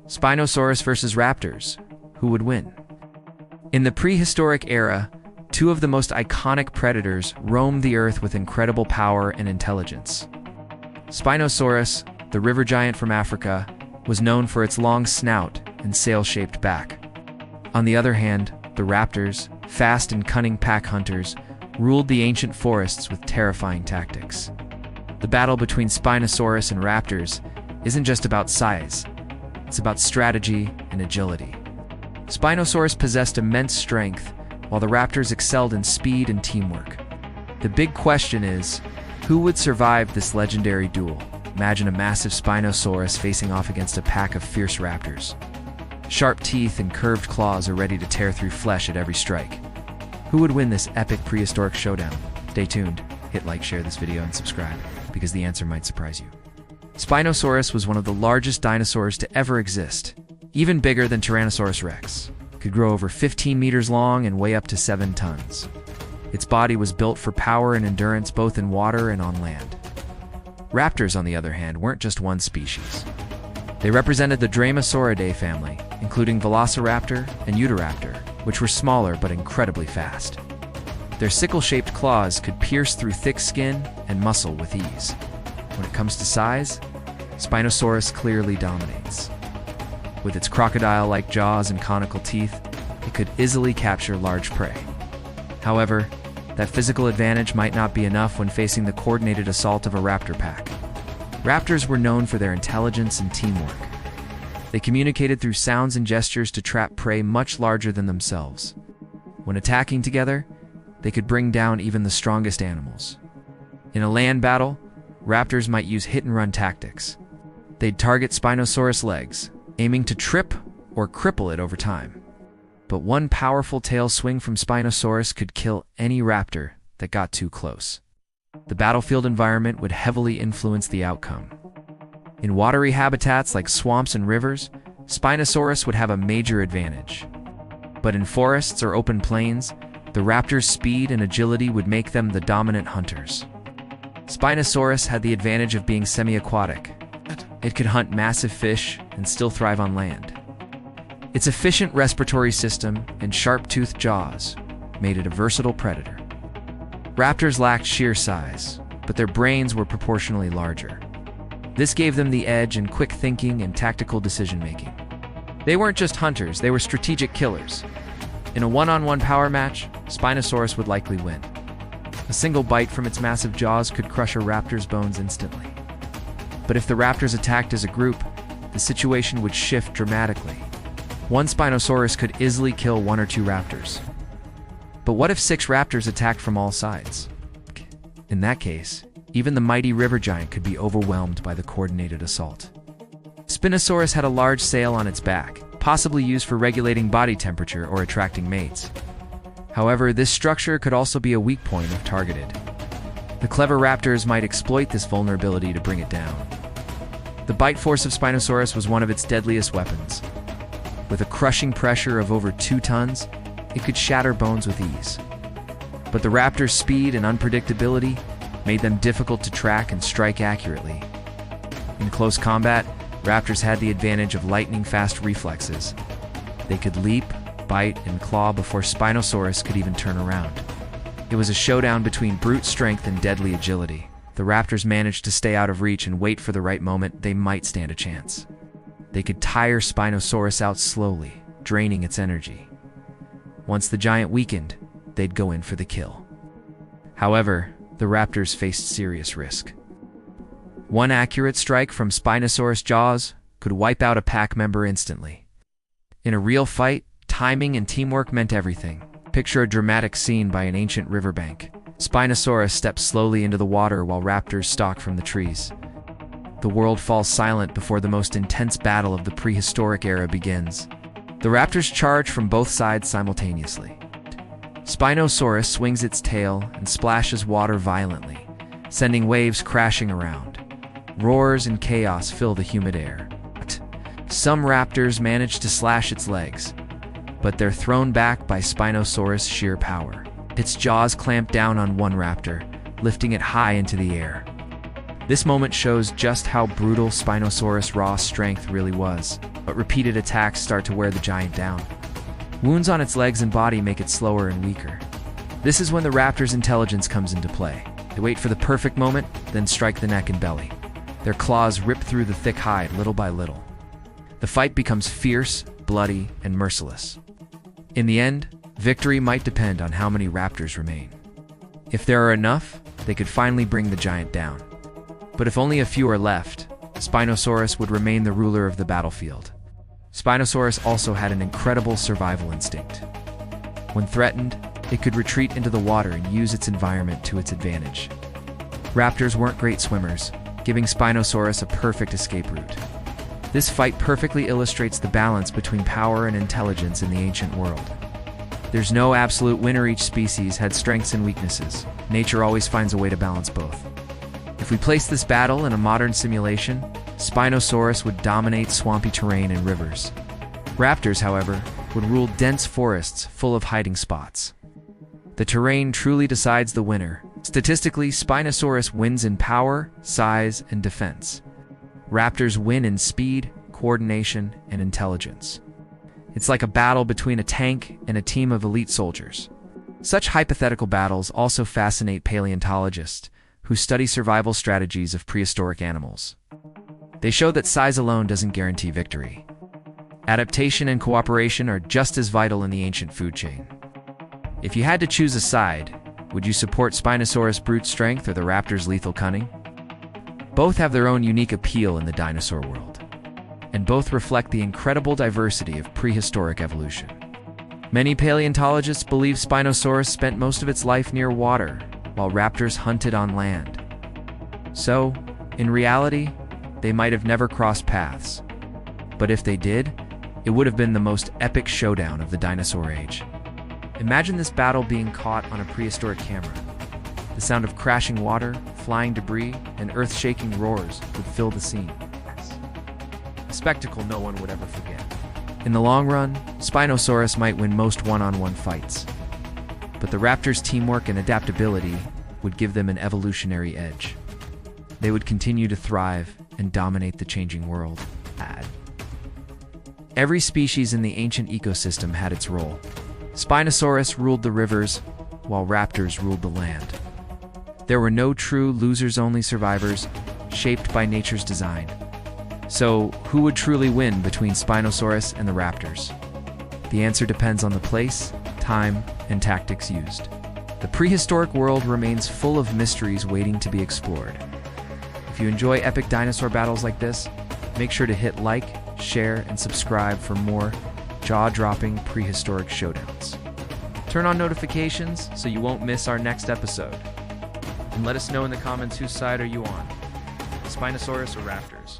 Spinosaurus versus Raptors. Who would win? In the prehistoric era, two of the most iconic predators roamed the earth with incredible power and intelligence. Spinosaurus, the river giant from Africa, was known for its long snout and sail-shaped back. On the other hand, the raptors, fast and cunning pack hunters, ruled the ancient forests with terrifying tactics. The battle between Spinosaurus and Raptors isn't just about size, it's about strategy and agility. Spinosaurus possessed immense strength, while the Raptors excelled in speed and teamwork. The big question is, who would survive this legendary duel? Imagine a massive Spinosaurus facing off against a pack of fierce Raptors. Sharp teeth and curved claws are ready to tear through flesh at every strike. Who would win this epic prehistoric showdown? Stay tuned, hit like, share this video, and subscribe, because the answer might surprise you. Spinosaurus was one of the largest dinosaurs to ever exist, even bigger than Tyrannosaurus rex. It could grow over 15 meters long and weigh up to 7 tons. Its body was built for power and endurance both in water and on land. Raptors, on the other hand, weren't just one species. They represented the Dromaeosauridae family, including Velociraptor and Utahraptor, which were smaller but incredibly fast. Their sickle-shaped claws could pierce through thick skin and muscle with ease. When it comes to size, Spinosaurus clearly dominates. With its crocodile-like jaws and conical teeth, it could easily capture large prey. However, that physical advantage might not be enough when facing the coordinated assault of a raptor pack. Raptors were known for their intelligence and teamwork. They communicated through sounds and gestures to trap prey much larger than themselves. When attacking together, they could bring down even the strongest animals. In a land battle, raptors might use hit-and-run tactics. They'd target Spinosaurus' legs, aiming to trip or cripple it over time. But one powerful tail swing from Spinosaurus could kill any raptor that got too close. The battlefield environment would heavily influence the outcome. In watery habitats like swamps and rivers, Spinosaurus would have a major advantage. But in forests or open plains, the raptor's speed and agility would make them the dominant hunters. Spinosaurus had the advantage of being semi-aquatic. It could hunt massive fish and still thrive on land. Its efficient respiratory system and sharp-toothed jaws made it a versatile predator. Raptors lacked sheer size, but their brains were proportionally larger. This gave them the edge in quick thinking and tactical decision-making. They weren't just hunters, they were strategic killers. In a one-on-one power match, Spinosaurus would likely win. A single bite from its massive jaws could crush a raptor's bones instantly. But if the raptors attacked as a group, the situation would shift dramatically. One Spinosaurus could easily kill 1 or 2 raptors. But what if 6 raptors attacked from all sides? In that case, even the mighty river giant could be overwhelmed by the coordinated assault. Spinosaurus had a large sail on its back, possibly used for regulating body temperature or attracting mates. However, this structure could also be a weak point if targeted. The clever raptors might exploit this vulnerability to bring it down. The bite force of Spinosaurus was one of its deadliest weapons. With a crushing pressure of over 2 tons, it could shatter bones with ease. But the raptor's speed and unpredictability made them difficult to track and strike accurately. In close combat, raptors had the advantage of lightning-fast reflexes. They could leap, bite, and claw before Spinosaurus could even turn around. It was a showdown between brute strength and deadly agility. The raptors managed to stay out of reach and wait for the right moment they might stand a chance. They could tire Spinosaurus out slowly, draining its energy. Once the giant weakened, they'd go in for the kill. However, the raptors faced serious risk. One accurate strike from Spinosaurus' jaws could wipe out a pack member instantly. In a real fight, timing and teamwork meant everything. Picture a dramatic scene by an ancient riverbank. Spinosaurus steps slowly into the water while raptors stalk from the trees. The world falls silent before the most intense battle of the prehistoric era begins. The raptors charge from both sides simultaneously. Spinosaurus swings its tail and splashes water violently, sending waves crashing around. Roars and chaos fill the humid air. Some raptors manage to slash its legs, but they're thrown back by Spinosaurus' sheer power. Its jaws clamp down on one raptor, lifting it high into the air. This moment shows just how brutal Spinosaurus' raw strength really was. but repeated attacks start to wear the giant down. Wounds on its legs and body make it slower and weaker. This is when the raptor's intelligence comes into play. They wait for the perfect moment, then strike the neck and belly. Their claws rip through the thick hide little by little. The fight becomes fierce, bloody, and merciless. In the end, victory might depend on how many raptors remain. If there are enough, they could finally bring the giant down. But if only a few are left, Spinosaurus would remain the ruler of the battlefield. Spinosaurus also had an incredible survival instinct. When threatened, it could retreat into the water and use its environment to its advantage. Raptors weren't great swimmers, giving Spinosaurus a perfect escape route. This fight perfectly illustrates the balance between power and intelligence in the ancient world. There's no absolute winner. Each species had strengths and weaknesses. Nature always finds a way to balance both. If we place this battle in a modern simulation, Spinosaurus would dominate swampy terrain and rivers. Raptors, however, would rule dense forests full of hiding spots. The terrain truly decides the winner. Statistically, Spinosaurus wins in power, size, and defense. Raptors win in speed, coordination, and intelligence. It's like a battle between a tank and a team of elite soldiers. Such hypothetical battles also fascinate paleontologists, who study survival strategies of prehistoric animals. They show that size alone doesn't guarantee victory. Adaptation and cooperation are just as vital in the ancient food chain. If you had to choose a side, would you support Spinosaurus' brute strength or the raptor's lethal cunning? Both have their own unique appeal in the dinosaur world, and both reflect the incredible diversity of prehistoric evolution. Many paleontologists believe Spinosaurus spent most of its life near water, while raptors hunted on land. So, in reality, they might have never crossed paths. But if they did, it would have been the most epic showdown of the dinosaur age. Imagine this battle being caught on a prehistoric camera. The sound of crashing water, flying debris, and earth-shaking roars would fill the scene. A spectacle no one would ever forget. In the long run, Spinosaurus might win most one-on-one fights, but the raptors' teamwork and adaptability would give them an evolutionary edge. They would continue to thrive and dominate the changing world. Every species in the ancient ecosystem had its role. Spinosaurus ruled the rivers, while raptors ruled the land. There were no true losers, only survivors, shaped by nature's design. So, who would truly win between Spinosaurus and the raptors? The answer depends on the place, time, and tactics used. The prehistoric world remains full of mysteries waiting to be explored. If you enjoy epic dinosaur battles like this, make sure to hit like, share, and subscribe for more jaw-dropping prehistoric showdowns. Turn on notifications so you won't miss our next episode. And let us know in the comments whose side are you on, Spinosaurus or Raptors.